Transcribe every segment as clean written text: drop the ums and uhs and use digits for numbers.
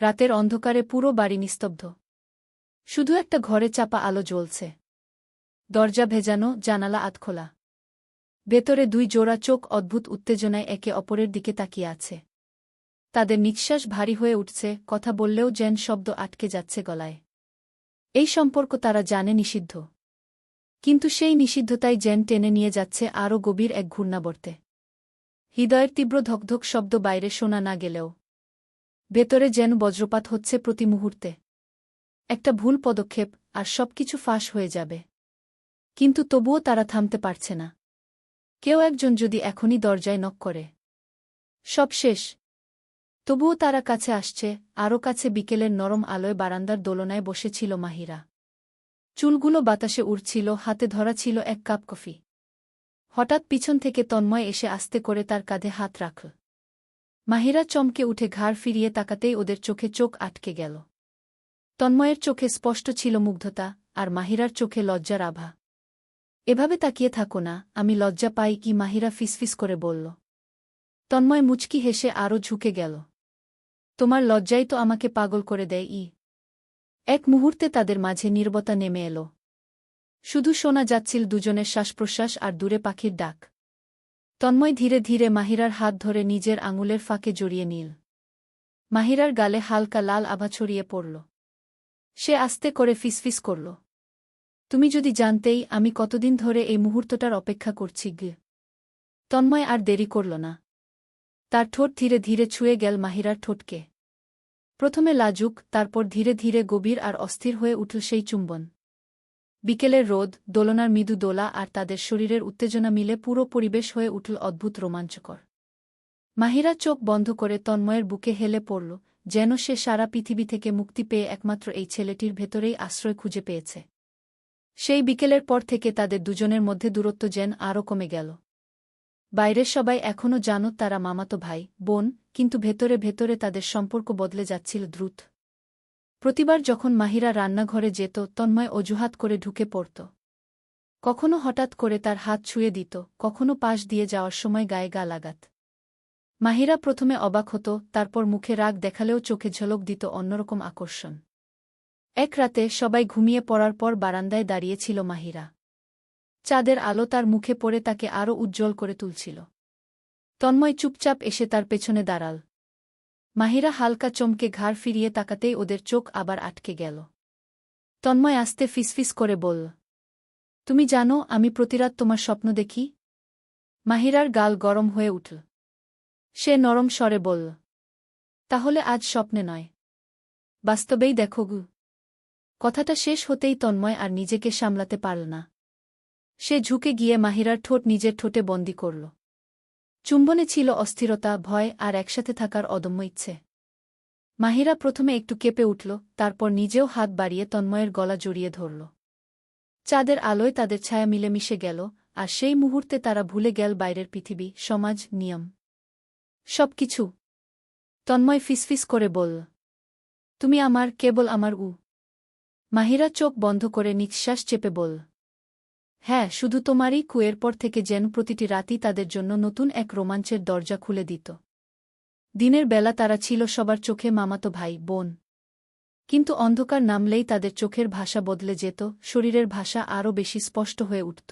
রাতের অন্ধকারে পুরো বাড়ি নিস্তব্ধ। শুধু একটা ঘরে চাপা আলো জ্বলছে। দরজা ভেজানো, জানালা আধখোলা। ভেতরে দুই জোড়া চোখ অদ্ভুত উত্তেজনায় একে অপরের দিকে তাকিয়ে আছে। তাদের নিঃশ্বাস ভারী হয়ে উঠছে, কথা বললেও যেন শব্দ আটকে যাচ্ছে গলায়। এই সম্পর্ক তারা জানে নিষিদ্ধ। কিন্তু সেই নিষিদ্ধতাই যেন টেনে নিয়ে যাচ্ছে আরও গভীর এক ঘূর্ণাবর্তে। হৃদয়ের তীব্র ধকধক শব্দ বাইরে শোনা না গেলেও ভেতরে যেন বজ্রপাত হচ্ছে প্রতি মুহূর্তে। একটা ভুল পদক্ষেপ আর সবকিছু ফাঁস হয়ে যাবে। কিন্তু তবুও তারা থামতে পারছে না। কেউ একজন যদি এখনই দরজায় নক করে, সব শেষ। তবুও তারা কাছে আসছে, আরও কাছে। বিকেলের নরম আলোয় বারান্দার দোলনায় বসেছিল মাহিরা। চুলগুলো বাতাসে উড়ছিল, হাতে ধরা ছিল এক কাপ কফি। হঠাৎ পিছন থেকে তন্ময় এসে আস্তে করে তার কাঁধে হাত রাখল। মাহিরা চমকে উঠে ঘাড় ফিরিয়ে তাকাতেই ওদের চোখে চোখ আটকে গেল। তন্ময়ের চোখে স্পষ্ট ছিল মুগ্ধতা, আর মাহিরার চোখে লজ্জার আভা। এভাবে তাকিয়ে থাকো না, আমি লজ্জা পাই কি? মাহিরা ফিসফিস করে বলল। তন্ময় মুচকি হেসে আরও ঝুঁকে গেল। তোমার লজ্জাই তো আমাকে পাগল করে দেয়। এক মুহূর্তে তাদের মাঝে নীরবতা নেমে এলো। শুধু শোনা যাচ্ছিল দুজনের শ্বাসপ্রশ্বাস আর দূরে পাখির ডাক। তন্ময় ধীরে ধীরে মাহিরার হাত ধরে নিজের আঙুলের ফাঁকে জড়িয়ে নিল। মাহিরার গালে হালকা লাল আভা ছড়িয়ে পড়ল। সে আস্তে করে ফিসফিস করল, তুমি যদি জানতেই আমি কতদিন ধরে এই মুহূর্তটার অপেক্ষা করছি। তন্ময় আর দেরি করল না। তার ঠোঁট ধীরে ধীরে ছুঁয়ে গেল মাহিরার ঠোঁটকে। প্রথমে লাজুক, তারপর ধীরে ধীরে গভীর আর অস্থির হয়ে উঠল সেই চুম্বন। বিকেলের রোদ, দোলনার মৃদু দোলা আর তাদের শরীরের উত্তেজনা মিলে পুরো পরিবেশ হয়ে উঠল অদ্ভুত রোমাঞ্চকর। মাহিরা চোখ বন্ধ করে তন্ময়ের বুকে হেলে পড়ল, যেন সে সারা পৃথিবী থেকে মুক্তি পেয়ে একমাত্র এই ছেলেটির ভেতরেই আশ্রয় খুঁজে পেয়েছে। সেই বিকেলের পর থেকে তাদের দুজনের মধ্যে দূরত্ব যেন আরও কমে গেল। বাইরের সবাই এখনও জানত তারা মামাতো ভাই বোন, কিন্তু ভেতরে ভেতরে তাদের সম্পর্ক বদলে যাচ্ছিল দ্রুত। প্রতিবার যখন মাহিরা রান্নাঘরে যেত, তন্ময় অজুহাত করে ঢুকে পড়ত। কখনো হঠাৎ করে তার হাত ছুঁয়ে দিত, কখনো পাশ দিয়ে যাওয়ার সময় গায়ে গা লাগাত। মাহিরা প্রথমে অবাক হতো, তারপর মুখে রাগ দেখালেও চোখে ঝলক দিত অন্যরকম আকর্ষণ। এক রাতে সবাই ঘুমিয়ে পড়ার পর বারান্দায় দাঁড়িয়েছিল মাহিরা। চাঁদের আলো তার মুখে পড়ে তাকে আরও উজ্জ্বল করে তুলছিল। তন্ময় চুপচাপ এসে তার পেছনে দাঁড়াল। মাহিরা হালকা চমকে ঘাড় ফিরিয়ে তাকাতেই ওদের চোখ আবার আটকে গেল। তন্ময় আস্তে ফিসফিস করে বলল, তুমি জানো আমি প্রতিরাত তোমার স্বপ্ন দেখি? মাহিরার গাল গরম হয়ে উঠল। সে নরম স্বরে বলল, তাহলে আজ স্বপ্নে নয়, বাস্তবেই দেখো গু। কথাটা শেষ হতেই তন্ময় আর নিজেকে সামলাতে পারল না। সে ঝুঁকে গিয়ে মাহিরার ঠোঁট নিজের ঠোঁটে বন্দি করল। চুম্বনে ছিল অস্থিরতা, ভয় আর একসাথে থাকার অদম্য ইচ্ছে। মাহিরা প্রথমে একটু কেঁপে উঠল, তারপর নিজেও হাত বাড়িয়ে তন্ময়ের গলা জড়িয়ে ধরল। চাঁদের আলোয় তাদের ছায়া মিলেমিশে গেল, আর সেই মুহূর্তে তারা ভুলে গেল বাইরের পৃথিবী, সমাজ, নিয়ম, সবকিছু। তন্ময় ফিসফিস করে বলল, তুমি আমার, কেবল আমার। মাহিরা চোখ বন্ধ করে নিঃশ্বাস চেপে বলল, হ্যাঁ, শুধু তোমারই। কুয়ের পর থেকে যেন প্রতিটি রাতই তাদের জন্য নতুন এক রোমাঞ্চের দরজা খুলে দিত। দিনের বেলা তারা ছিল সবার চোখে মামাতো ভাই বোন, কিন্তু অন্ধকার নামলেই তাদের চোখের ভাষা বদলে যেত, শরীরের ভাষা আরও বেশি স্পষ্ট হয়ে উঠত।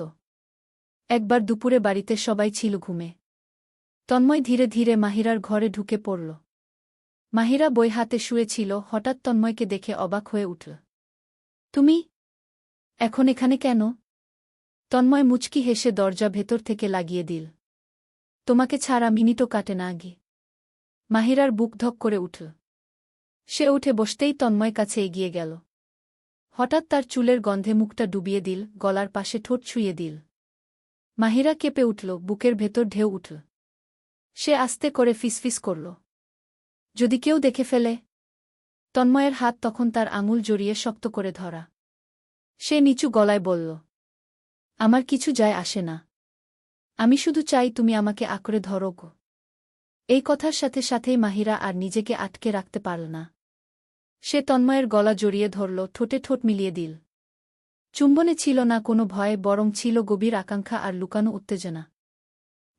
একবার দুপুরে বাড়িতে সবাই ছিল ঘুমে। তন্ময় ধীরে ধীরে মাহিরার ঘরে ঢুকে পড়ল। মাহিরা বই হাতে শুয়েছিল, হঠাৎ তন্ময়কে দেখে অবাক হয়ে উঠল। তুমি এখন এখানে কেন? তন্ময় মুচকি হেসে দরজা ভেতর থেকে লাগিয়ে দিল। তোমাকে ছাড়া মিনিটও কাটে না আগে। মাহিরার বুক ধক করে উঠল। সে উঠে বসতেই তন্ময় কাছে এগিয়ে গেল। হঠাৎ তার চুলের গন্ধে মুখটা ডুবিয়ে দিল, গলার পাশে ঠোঁট ছুঁয়ে দিল। মাহিরা কেঁপে উঠল, বুকের ভেতর ঢেউ উঠল। সে আস্তে করে ফিসফিস করল, যদি কেউ দেখে ফেলে? তন্ময়ের হাত তখন তার আঙুল জড়িয়ে শক্ত করে ধরা। সে নিচু গলায় বলল, আমার কিছু যায় আসে না। আমি শুধু চাই তুমি আমাকে আঁকড়ে ধরো গো। এই কথার সাথে সাথেই মাহিরা আর নিজেকে আটকে রাখতে পারল না। সে তন্ময়ের গলা জড়িয়ে ধরল, ঠোঁটে ঠোঁট মিলিয়ে দিল। চুম্বনে ছিল না কোনো ভয়, বরং ছিল গভীর আকাঙ্ক্ষা আর লুকানো উত্তেজনা।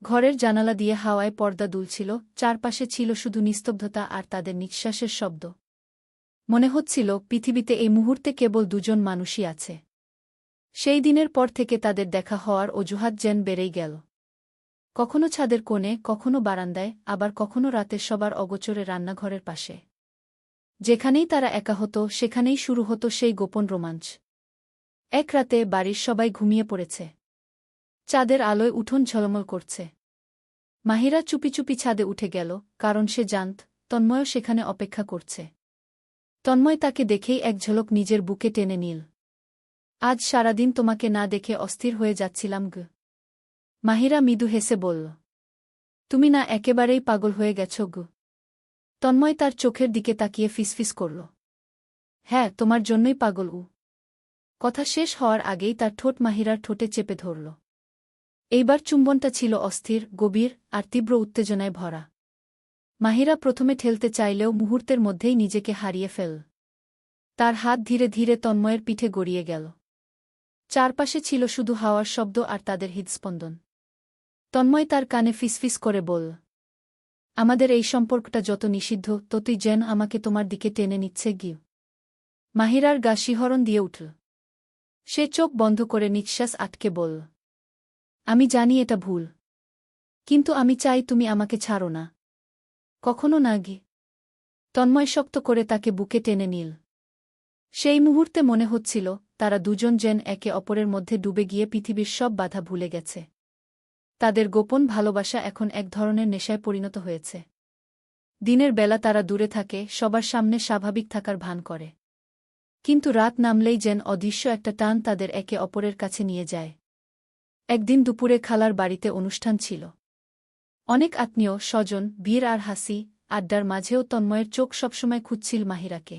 ঘরের জানালা দিয়ে হাওয়ায় পর্দা দুলছিল, চারপাশে ছিল শুধু নিস্তব্ধতা আর তাদের নিঃশ্বাসের শব্দ। মনে হচ্ছিল পৃথিবীতে এই মুহূর্তে কেবল দুজন মানুষই আছে। সেই দিনের পর থেকে তাদের দেখা হওয়ার অজুহাত যেন বেড়েই গেল। কখনো ছাদের কোণে, কখনো বারান্দায়, আবার কখনো রাতের সবার অগোচরে রান্নাঘরের পাশে। যেখানেই তারা একা হতো সেখানেই শুরু হতো সেই গোপন রোমাঞ্চ। এক রাতে বাড়ির সবাই ঘুমিয়ে পড়েছে। চাঁদের আলোয় উঠোন ঝলমল করছে। মাহিরা চুপি চুপি ছাদে উঠে গেল, কারণ সে জানত তন্ময়ও সেখানে অপেক্ষা করছে। তন্ময় তাকে দেখেই এক ঝলক নিজের বুকে টেনে নিল। আজ সারাদিন তোমাকে না দেখে অস্থির হয়ে যাচ্ছিলাম গো। মাহিরা মৃদু হেসে বলল। তুমি না একেবারেই পাগল হয়ে গেছ গো। তন্ময় তার চোখের দিকে তাকিয়ে ফিসফিস করল। হ্যাঁ, তোমার জন্যই পাগল উ। কথা শেষ হওয়ার আগেই তার ঠোঁট মাহিরার ঠোঁটে চেপে ধরল। এইবার চুম্বনটা ছিল অস্থির, গভীর আর তীব্র উত্তেজনায় ভরা। মাহিরা প্রথমে ঠেলতে চাইলেও মুহূর্তের মধ্যেই নিজেকে হারিয়ে ফেল। তার হাত ধীরে ধীরে তন্ময়ের পিঠে গড়িয়ে গেল। চারপাশে ছিল শুধু হাওয়ার শব্দ আর তাদের হৃদস্পন্দন। তন্ময় তার কানে ফিসফিস করে বলল, আমাদের এই সম্পর্কটা যত নিষিদ্ধ ততই যেন আমাকে তোমার দিকে টেনে নিচ্ছে গিয়ে। মাহিরার গা শিহরণ দিয়ে উঠল। সে চোখ বন্ধ করে নিঃশ্বাস আটকে বলল, আমি জানি এটা ভুল, কিন্তু আমি চাই তুমি আমাকে ছাড়ো না। কখনো না গে। তন্ময় শক্ত করে তাকে বুকে টেনে নিল। সেই মুহূর্তে মনে হচ্ছিল তারা দুজন যেন একে অপরের মধ্যে ডুবে গিয়ে পৃথিবীর সব বাধা ভুলে গেছে। তাদের গোপন ভালোবাসা এখন এক ধরনের নেশায় পরিণত হয়েছে। দিনের বেলা তারা দূরে থাকে, সবার সামনে স্বাভাবিক থাকার ভান করে। কিন্তু রাত নামলেই যেন অদৃশ্য একটা টান তাদের একে অপরের কাছে নিয়ে যায়। একদিন দুপুরে খালার বাড়িতে অনুষ্ঠান ছিল। অনেক আত্মীয় স্বজন, ভিড় আর হাসি আড্ডার মাঝেও তন্ময়ের চোখ সবসময় খুঁজছিল মাহিরাকে।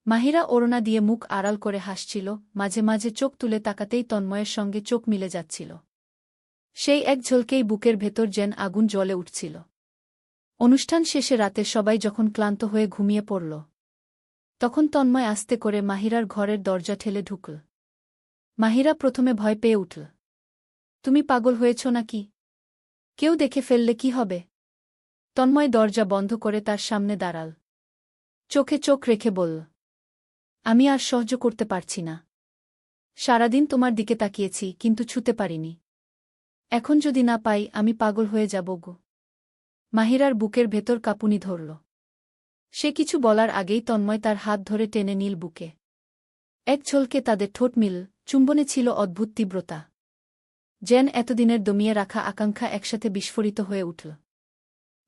মাহিরা ওড়না দিয়ে মুখ আড়াল করে হাসছিল, মাঝে মাঝে চোখ তুলে তাকাতেই তন্ময়ের সঙ্গে চোখ মিলে যাচ্ছিল। সেই এক ঝলকেই বুকের ভেতর যেন আগুন জ্বলে উঠছিল। অনুষ্ঠান শেষে রাতে সবাই যখন ক্লান্ত হয়ে ঘুমিয়ে পড়ল, তখন তন্ময় আস্তে করে মাহিরার ঘরের দরজা ঠেলে ঢুকল। মাহিরা প্রথমে ভয় পেয়ে উঠল। তুমি পাগল হয়েছ নাকি? কেউ দেখে ফেললে কি হবে? তন্ময় দরজা বন্ধ করে তার সামনে দাঁড়াল। চোখে চোখ রেখে বলল, আমি আর সহ্য করতে পারছি না। সারাদিন তোমার দিকে তাকিয়েছি কিন্তু ছুতে পারিনি। এখন যদি না পাই আমি পাগল হয়ে যাব গো। মাহিরার বুকের ভেতর কাঁপুনি ধরল। সে কিছু বলার আগেই তন্ময় তার হাত ধরে টেনে নিল বুকে। এক ঝলকে তাদের ঠোঁট মিল, চুম্বনে ছিল অদ্ভুত তীব্রতা। যেন এতদিনের দমিয়ে রাখা আকাঙ্ক্ষা একসাথে বিস্ফোরিত হয়ে উঠল।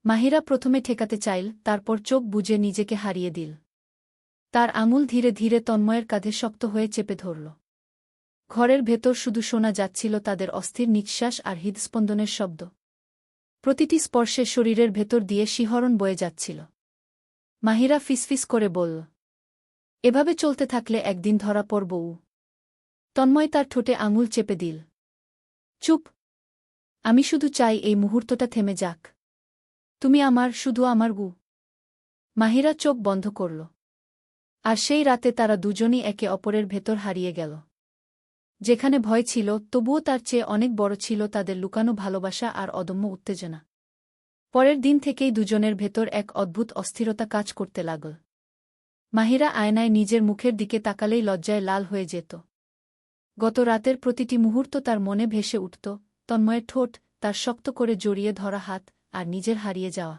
মাহিরা প্রথমে ঠেকাতে চাইল, তারপর চোখ বুজে নিজেকে হারিয়ে দিল। তার আঙুল ধীরে ধীরে তন্ময়ের কাঁধে শক্ত হয়ে চেপে ধরল। ঘরের ভেতর শুধু শোনা যাচ্ছিল তাদের অস্থির নিঃশ্বাস আর হৃদস্পন্দনের শব্দ। প্রতিটি স্পর্শে শরীরের ভেতর দিয়ে শিহরণ বয়ে যাচ্ছিল। মাহিরা ফিসফিস করে বলল, এভাবে চলতে থাকলে একদিন ধরা পড়ব উ। তন্ময় তার ঠোঁটে আঙুল চেপে দিল। চুপ। আমি শুধু চাই এই মুহূর্তটা থেমে যাক। তুমি আমার, শুধু আমার গু। মাহিরা চোখ বন্ধ করল। আর সেই রাতে তারা দুজনই একে অপরের ভেতর হারিয়ে গেল। যেখানে ভয় ছিল, তবুও তার চেয়ে অনেক বড় ছিল তাদের লুকানো ভালোবাসা আর অদম্য উত্তেজনা। পরের দিন থেকেই দুজনের ভেতর এক অদ্ভুত অস্থিরতা কাজ করতে লাগল। মাহিরা আয়নায় নিজের মুখের দিকে তাকালেই লজ্জায় লাল হয়ে যেত। গত রাতের প্রতিটি মুহূর্ত তার মনে ভেসে উঠত, তন্ময়ের ঠোঁট, তার শক্ত করে জড়িয়ে ধরা হাত, আর নিজের হারিয়ে যাওয়া।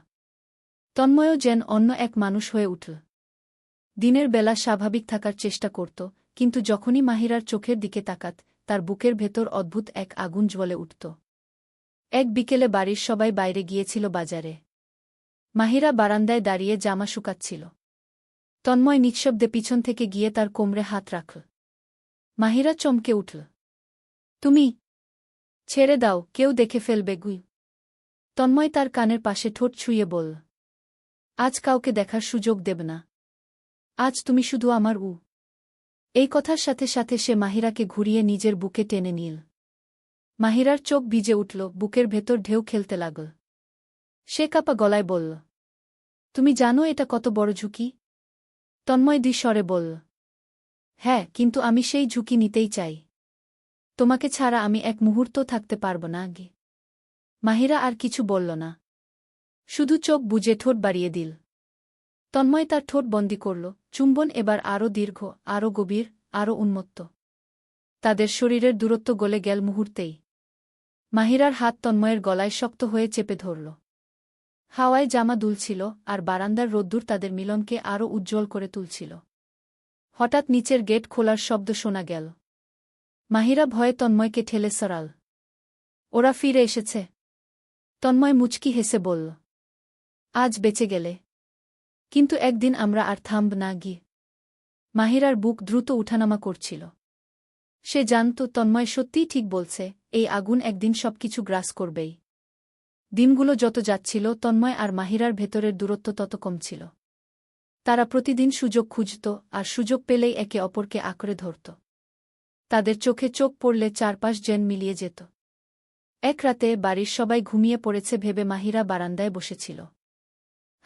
তন্ময়ও যেন অন্য এক মানুষ হয়ে উঠল। দিনের বেলা স্বাভাবিক থাকার চেষ্টা করত, কিন্তু যখনই মাহিরার চোখের দিকে তাকাত, তার বুকের ভেতর অদ্ভুত এক আগুন জ্বলে উঠত। এক বিকেলে বাড়ির সবাই বাইরে গিয়েছিল বাজারে। মাহিরা বারান্দায় দাঁড়িয়ে জামা শুকাচ্ছিল। তন্ময় নিঃশব্দে পিছন থেকে গিয়ে তার কোমরে হাত রাখল। মাহিরা চমকে উঠল। তুমি? ছেড়ে দাও, কেউ দেখে ফেলবে গুই। তন্ময় তার কানের পাশে ঠোঁট ছুঁয়ে বলল, আজ কাউকে দেখার সুযোগ দেব না। আজ তুমি শুধু আমার উ। এই কথার সাথে সাথে সে মাহিরাকে ঘুরিয়ে নিজের বুকে টেনে নিল। মাহিরার চোখ ভিজে উঠল, বুকের ভেতর ঢেউ খেলতে লাগল। সে কাঁপা গলায় বলল, তুমি জানো এটা কত বড় ঝুঁকি? তন্ময় দ্বিস্বরে বলল, হ্যাঁ, কিন্তু আমি সেই ঝুঁকি নিতেই চাই। তোমাকে ছাড়া আমি এক মুহূর্তও থাকতে পারব না আগে। মাহিরা আর কিছু বলল না, শুধু চোখ বুজে ঠোঁট বাড়িয়ে দিল। তন্ময় তার ঠোঁট বন্দি করল, চুম্বন এবার আরও দীর্ঘ, আরও গভীর, আরও উন্মত্ত। তাদের শরীরের দূরত্ব গলে গেল মুহূর্তেই। মাহিরার হাত তন্ময়ের গলায় শক্ত হয়ে চেপে ধরল। হাওয়ায় জামা দুলছিল, আর বারান্দার রোদ্দুর তাদের মিলনকে আরও উজ্জ্বল করে তুলছিল। হঠাৎ নিচের গেট খোলার শব্দ শোনা গেল। মাহিরা ভয়ে তন্ময়কে ঠেলে সরাল। ওরা ফিরে এসেছে। তন্ময় মুচকি হেসে বলল, আজ বেঁচে গেলে। কিন্তু একদিন আমরা আর থামব না গিয়ে। মাহিরার বুক দ্রুত উঠানামা করছিল। সে জানত তন্ময় সত্যিই ঠিক বলছে, এই আগুন একদিন সবকিছু গ্রাস করবেই। দিনগুলো যত যাচ্ছিল তন্ময় আর মাহিরার ভেতরের দূরত্ব তত কমছিল। তারা প্রতিদিন সুযোগ খুঁজত, আর সুযোগ পেলেই একে অপরকে আঁকড়ে ধরত। তাদের চোখে চোখ পড়লে চারপাশ যেন মিলিয়ে যেত। এক রাতে বাড়ির সবাই ঘুমিয়ে পড়েছে ভেবে মাহিরা বারান্দায় বসেছিল।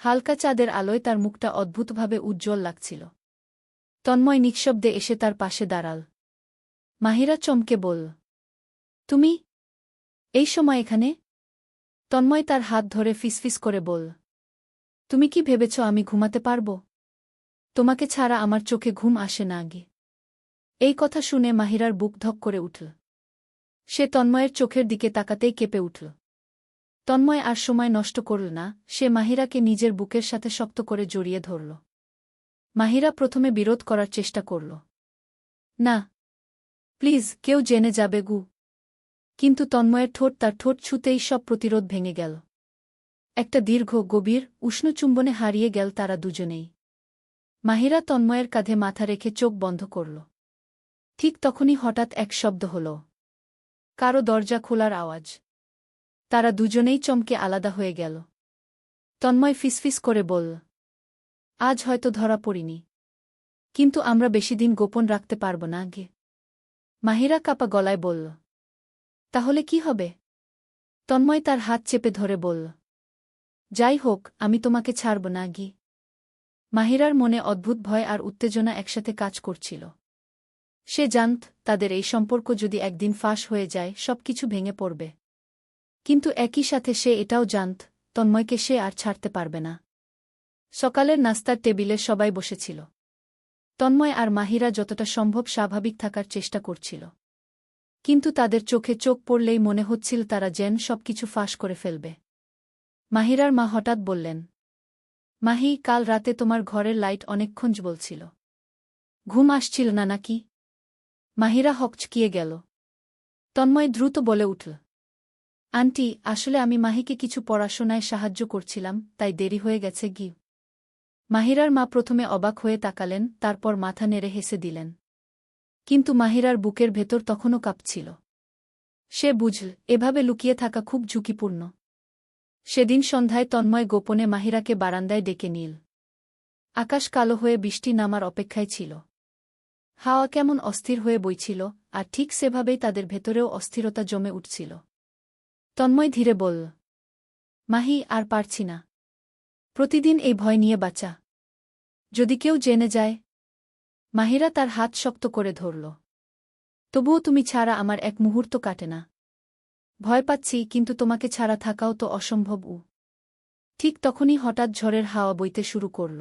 হালকা চাঁদের আলোয় তার মুখটা অদ্ভুতভাবে উজ্জ্বল লাগছিল। তন্ময় নিঃশব্দে এসে তার পাশে দাঁড়াল। মাহিরা চমকে বলল, তুমি এই সময় এখানে? তন্ময় তার হাত ধরে ফিসফিস করে বলল, তুমি কি ভেবেছ আমি ঘুমাতে পারব? তোমাকে ছাড়া আমার চোখে ঘুম আসে না আগে। এই কথা শুনে মাহিরার বুক ধক করে উঠল। সে তন্ময়ের চোখের দিকে তাকাতেই কেঁপে উঠল। তন্ময় আর সময় নষ্ট করল না, সে মাহিরাকে নিজের বুকের সাথে শক্ত করে জড়িয়ে ধরল। মাহিরা প্রথমে বিরোধ করার চেষ্টা করল। না, প্লিজ, কেউ জেনে যাবে গু। কিন্তু তন্ময়ের ঠোঁট তার ঠোঁট ছুঁতেই সব প্রতিরোধ ভেঙে গেল। একটা দীর্ঘ, গভীর, উষ্ণ চুম্বনে হারিয়ে গেল তারা দুজনেই। মাহিরা তন্ময়ের কাঁধে মাথা রেখে চোখ বন্ধ করল। ঠিক তখনই হঠাৎ এক শব্দ হল, কারো দরজা খোলার আওয়াজ। তারা দুজনেই চমকে আলাদা হয়ে গেল। তন্ময় ফিসফিস করে বলল, আজ হয়তো ধরা পড়িনি, কিন্তু আমরা বেশিদিন গোপন রাখতে পারব না গে। মাহিরা কাঁপা গলায় বলল, তাহলে কি হবে? তন্ময় তার হাত চেপে ধরে বলল, যাই হোক, আমি তোমাকে ছাড়ব না গি। মাহিরার মনে অদ্ভুত ভয় আর উত্তেজনা একসাথে কাজ করছিল। সে জানত তাদের এই সম্পর্ক যদি একদিন ফাঁস হয়ে যায় সবকিছু ভেঙে পড়বে। কিন্তু একই সাথে সে এটাও জানত তন্ময়কে সে আর ছাড়তে পারবে না। সকালের নাস্তার টেবিলে সবাই বসেছিল। তন্ময় আর মাহিরা যতটা সম্ভব স্বাভাবিক থাকার চেষ্টা করছিল। কিন্তু তাদের চোখে চোখ পড়লেই মনে হচ্ছিল তারা যেন সবকিছু ফাঁস করে ফেলবে। মাহিরার মা হঠাৎ বললেন, মাহি, কাল রাতে তোমার ঘরের লাইট অনেকক্ষণ জ্বলছিল। ঘুম আসছিল না নাকি? মাহিরা হকচকিয়ে গেল। তন্ময় দ্রুত বলে উঠল, আন্টি, আসলে আমি মাহিকে কিছু পড়াশোনায় সাহায্য করছিলাম, তাই দেরি হয়ে গেছে গি। মাহিরার মা প্রথমে অবাক হয়ে তাকালেন, তারপর মাথা নেড়ে হেসে দিলেন। কিন্তু মাহিরার বুকের ভেতর তখনও কাঁপছিল। সে বুঝল এভাবে লুকিয়ে থাকা খুব ঝুঁকিপূর্ণ। সেদিন সন্ধ্যায় তন্ময় গোপনে মাহিরাকে বারান্দায় ডেকে নিল। আকাশ কালো হয়ে বৃষ্টি নামার অপেক্ষায় ছিল। হাওয়া কেমন অস্থির হয়ে বইছিল, আর ঠিক সেভাবেই তাদের ভেতরেও অস্থিরতা জমে উঠছিল। তন্ময় ধীরে বলল, মাহি, আর পারছি না। প্রতিদিন এই ভয় নিয়ে বাঁচা। যদি কেউ জেনে যায়? মাহিরা তার হাত শক্ত করে ধরল। তবুও তুমি ছাড়া আমার এক মুহূর্ত কাটে না। ভয় পাচ্ছি, কিন্তু তোমাকে ছাড়া থাকাও তো অসম্ভব। ঠিক তখনই হঠাৎ ঝড়ের হাওয়া বইতে শুরু করল।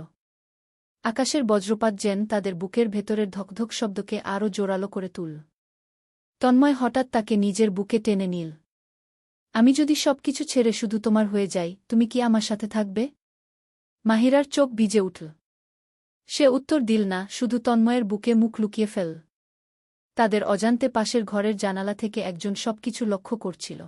আকাশের বজ্রপাত যেন তাদের বুকের ভেতরের ধকধক শব্দকে আরও জোরালো করে তুলল। তন্ময় হঠাৎ তাকে নিজের বুকে টেনে নিল। আমি যদি সবকিছু ছেড়ে শুধু তোমার হয়ে যাই, তুমি কি আমার সাথে থাকবে? মাহিরার চোখ ভিজে উঠল। সে উত্তর দিল না, শুধু তন্ময়ের বুকে মুখ লুকিয়ে ফেল। তাদের অজান্তে পাশের ঘরের জানালা থেকে একজন সবকিছু লক্ষ্য করছিল।